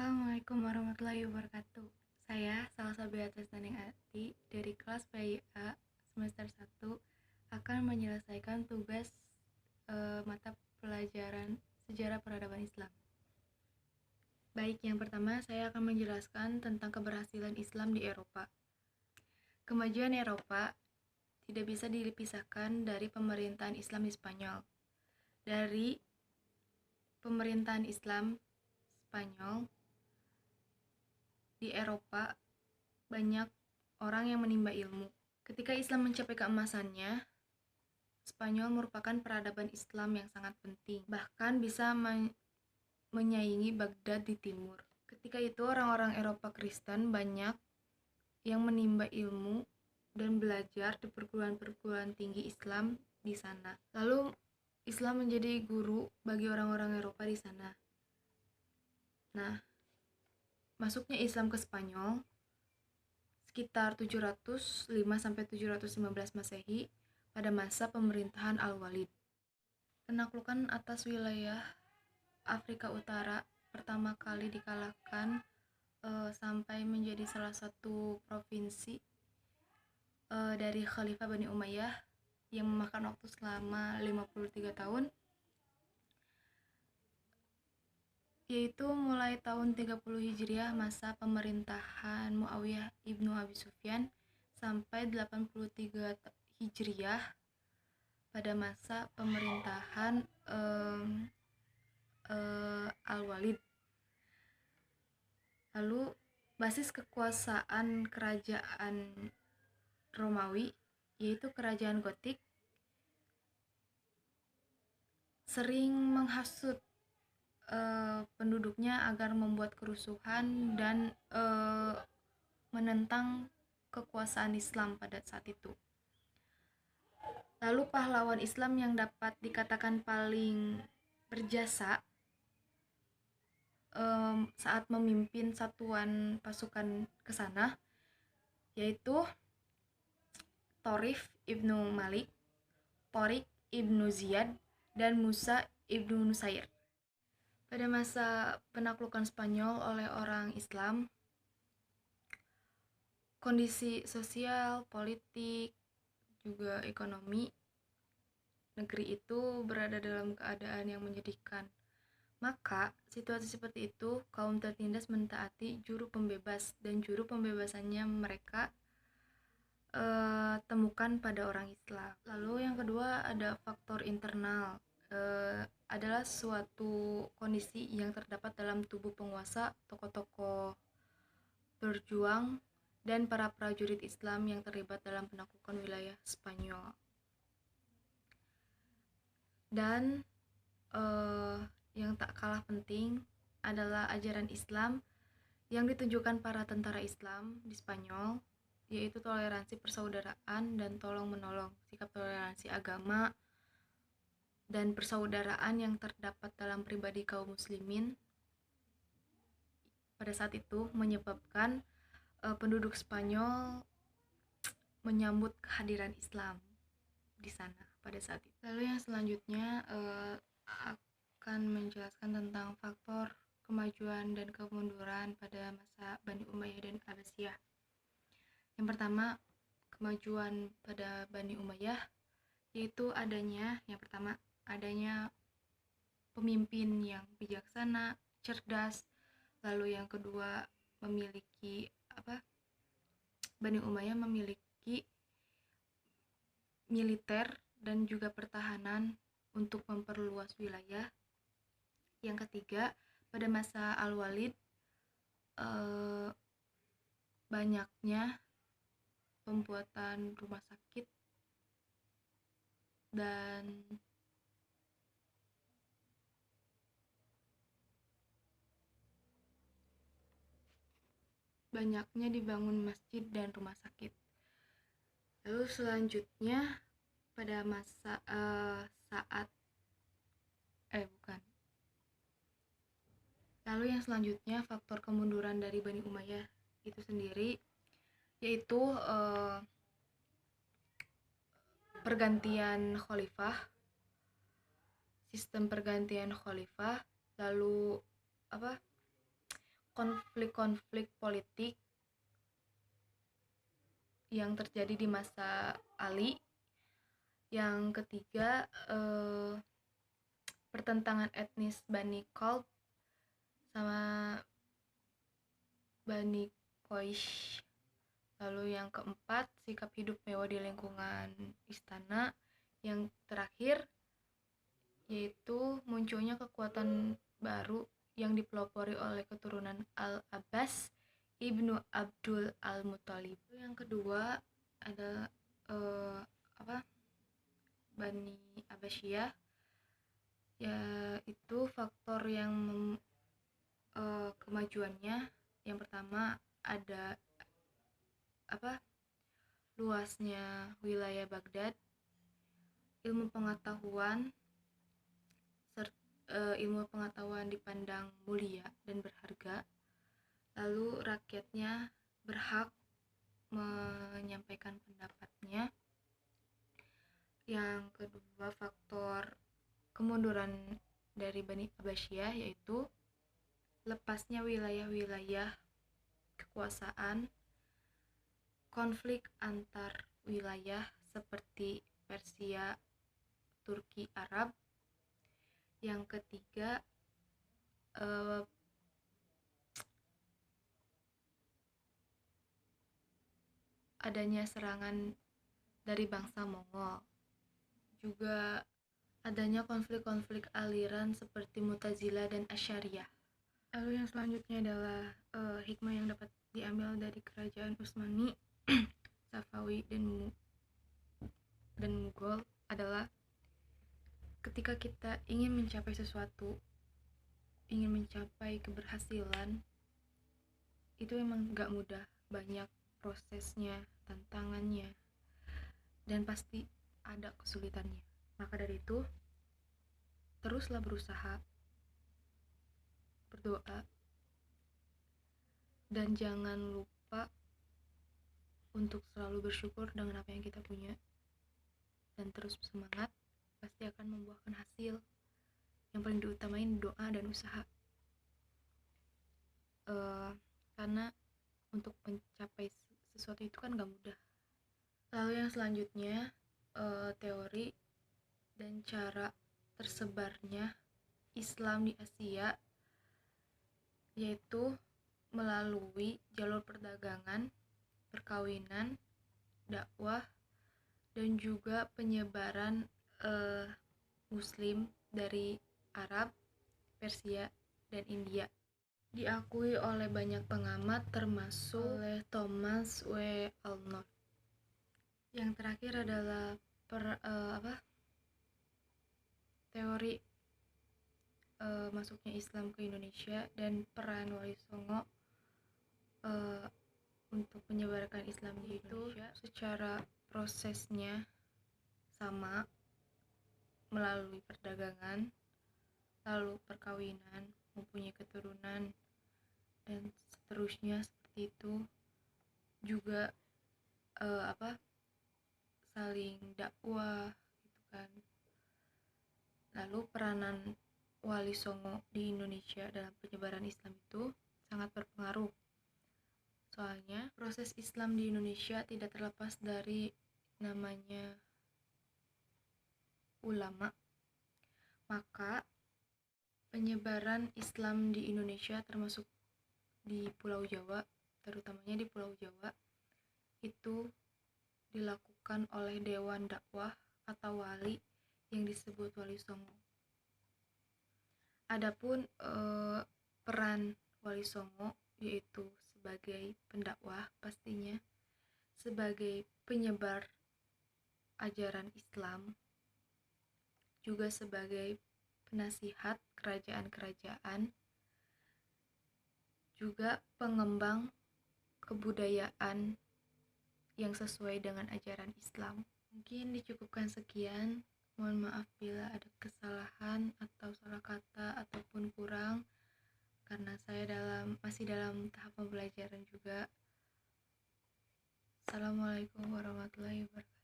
Assalamualaikum warahmatullahi wabarakatuh. Saya Salsa Beatrice Taning Ati dari kelas PIA semester 1 akan menyelesaikan tugas mata pelajaran Sejarah Peradaban Islam. Baik, yang pertama saya akan menjelaskan tentang keberhasilan Islam di Eropa. Kemajuan Eropa tidak bisa dipisahkan dari pemerintahan Islam di Spanyol. Dari pemerintahan Islam Spanyol di Eropa, banyak orang yang menimba ilmu. Ketika Islam mencapai keemasannya, Spanyol merupakan peradaban Islam yang sangat penting, bahkan bisa menyaingi Baghdad di timur. Ketika itu orang-orang Eropa Kristen banyak yang menimba ilmu dan belajar di perguruan-perguruan tinggi Islam di sana. Lalu Islam menjadi guru bagi orang-orang Eropa di sana. Nah, masuknya Islam ke Spanyol sekitar 705-715 Masehi pada masa pemerintahan Al-Walid. Penaklukan atas wilayah Afrika Utara pertama kali dikalahkan sampai menjadi salah satu provinsi dari Khalifah Bani Umayyah yang memakan waktu selama 53 tahun, yaitu mulai tahun 30 Hijriah masa pemerintahan Muawiyah ibnu Abi Sufyan sampai 83 Hijriah pada masa pemerintahan Al-Walid. Lalu basis kekuasaan kerajaan Romawi, yaitu kerajaan Gotik, sering menghasut penduduknya agar membuat kerusuhan dan menentang kekuasaan Islam pada saat itu. Lalu pahlawan Islam yang dapat dikatakan paling berjasa saat memimpin satuan pasukan ke sana, yaitu Thorif ibnu Malik, Torik ibnu Ziyad, dan Musa ibnu Nusair. Pada masa penaklukan Spanyol oleh orang Islam, kondisi sosial, politik, juga ekonomi negeri itu berada dalam keadaan yang menyedihkan. Maka, situasi seperti itu, kaum tertindas mentaati juru pembebas, dan juru pembebasannya mereka temukan pada orang Islam. Lalu yang kedua ada faktor internal, adalah suatu kondisi yang terdapat dalam tubuh penguasa, tokoh-tokoh berjuang, dan para prajurit Islam yang terlibat dalam penaklukan wilayah Spanyol. Dan yang tak kalah penting adalah ajaran Islam yang ditunjukkan para tentara Islam di Spanyol, yaitu toleransi persaudaraan dan tolong-menolong, sikap toleransi agama dan persaudaraan yang terdapat dalam pribadi kaum muslimin pada saat itu menyebabkan penduduk Spanyol menyambut kehadiran Islam di sana pada saat itu. Lalu yang selanjutnya akan menjelaskan tentang faktor kemajuan dan kemunduran pada masa Bani Umayyah dan Abbasiyah. Yang pertama, kemajuan pada Bani Umayyah yaitu adanya pemimpin yang bijaksana, cerdas. Lalu yang kedua, Bani Umayyah memiliki militer dan juga pertahanan untuk memperluas wilayah. Yang ketiga, pada masa Al-Walid banyaknya pembuatan rumah sakit dan banyaknya dibangun masjid dan rumah sakit. Lalu selanjutnya pada masa Lalu yang selanjutnya faktor kemunduran dari Bani Umayyah itu sendiri, yaitu pergantian khalifah, sistem pergantian khalifah, lalu konflik-konflik politik yang terjadi di masa Ali. Yang ketiga, pertentangan etnis Bani Kalb sama Bani Quraisy. Lalu yang keempat, sikap hidup mewah di lingkungan istana. Yang terakhir yaitu munculnya kekuatan baru yang dipelopori oleh keturunan Al-Abbas Ibnu Abdul Al-Muthalib. Yang kedua adalah Bani Abbasiyah, yaitu faktor yang kemajuannya. Yang pertama ada luasnya wilayah Baghdad, ilmu pengetahuan dipandang mulia dan berharga, lalu rakyatnya berhak menyampaikan pendapatnya. Yang kedua, faktor kemunduran dari Bani Abbasiyah yaitu lepasnya wilayah-wilayah kekuasaan, konflik antar wilayah seperti Persia, Turki, Arab. Yang ketiga, adanya serangan dari bangsa Mongol. Juga adanya konflik-konflik aliran seperti Mu'tazilah dan Asy'ariyah. Lalu yang selanjutnya adalah hikmah yang dapat diambil dari kerajaan Utsmani, Safawi dan Mughal adalah ketika kita ingin mencapai sesuatu, ingin mencapai keberhasilan, itu emang gak mudah, banyak prosesnya, tantangannya, dan pasti ada kesulitannya. Maka dari itu, teruslah berusaha, berdoa, dan jangan lupa untuk selalu bersyukur dengan apa yang kita punya, dan terus semangat, pasti akan membuahkan hasil. Yang paling diutamain doa dan usaha, karena untuk mencapai sesuatu itu kan gak mudah. Lalu yang selanjutnya, teori dan cara tersebarnya Islam di Asia, yaitu melalui jalur perdagangan, perkawinan, dakwah, dan juga penyebaran Muslim dari Arab, Persia, dan India. Diakui oleh banyak pengamat termasuk oleh Thomas W. Arnold. Yang terakhir adalah teori masuknya Islam ke Indonesia dan peran Wali Songo untuk menyebarkan Islam di Indonesia. Secara prosesnya sama, melalui perdagangan, lalu perkawinan, mempunyai keturunan, dan seterusnya seperti itu. Juga saling dakwah gitu kan. Lalu peranan Wali Songo di Indonesia dalam penyebaran Islam itu sangat berpengaruh. Soalnya proses Islam di Indonesia tidak terlepas dari namanya ulama. Maka penyebaran Islam di Indonesia termasuk di Pulau Jawa, terutamanya di Pulau Jawa, itu dilakukan oleh Dewan Dakwah atau wali yang disebut Wali Songo. Adapun peran Wali Songo yaitu sebagai pendakwah, pastinya sebagai penyebar ajaran Islam, juga sebagai penasihat kerajaan-kerajaan, juga pengembang kebudayaan yang sesuai dengan ajaran Islam. Mungkin dicukupkan sekian. Mohon maaf bila ada kesalahan atau salah kata ataupun kurang, karena saya masih dalam tahap pembelajaran juga. Assalamualaikum warahmatullahi wabarakatuh.